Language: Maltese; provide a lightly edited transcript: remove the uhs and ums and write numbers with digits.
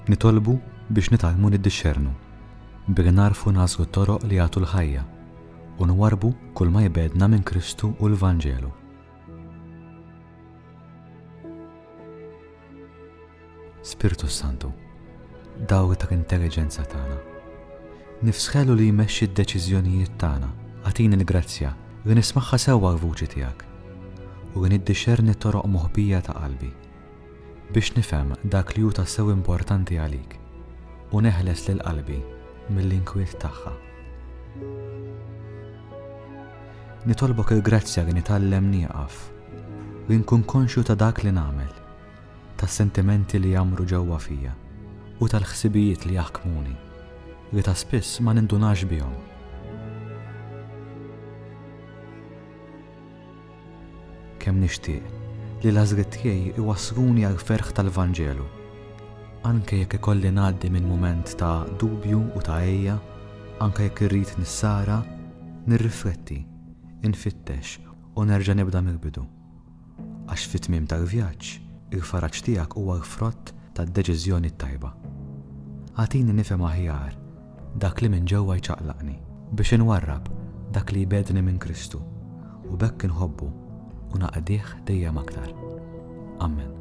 nitolbu biex nitalmu niddixxernu, billi narfu nażlu t-toroq li jagħtu l-ħajja u nwarbu kull ma jbedna minn Kristu u l-Vanġelu. Spiritu Santu, dawri ta' intelligenza tagħna, nifsħelu li jmexxi d-deċiżjonijiet tagħna, għatini l-grazzja li nismagħha sewwa l-vuċi tiegħek u li niddixxerni t-toroq moħbija ta' qalbi biex nifhem dak li hu tassew importanti għalik u neħles lil qalbi mill-inkwiet tagħha. Nitolbok il-grazzja li nitgħallem nieqaf, li nkun konxju ta' dak li nagħmel, tas-sentimenti li jamru ġewwa fija u tal-ħsibijiet li jaħkmuni li ta' spiss ma nindunax bihom. Kemm nixtieq li l-għażliet tiegħi iwassluni għal ferħ tal-Vanġelu, anke jekk ikolli ngħaddi minn mument ta' dubju u ta' għejja, anke jekk irrid nissara, nirrifletti, infittex u nerġa' nibda mill-bidu. Għax fit-tmiem tal-vjaġġ il-faraġġ tiegħek huwa l-frott tad-deċiżjoni tajba. Għatini nifhem aħjar dak li minn ġewwa jċaqlaqni biex inwarrab dak li jbedni minn Kristu u bekk inħobbu u naqdih dejjem aktar. Amen.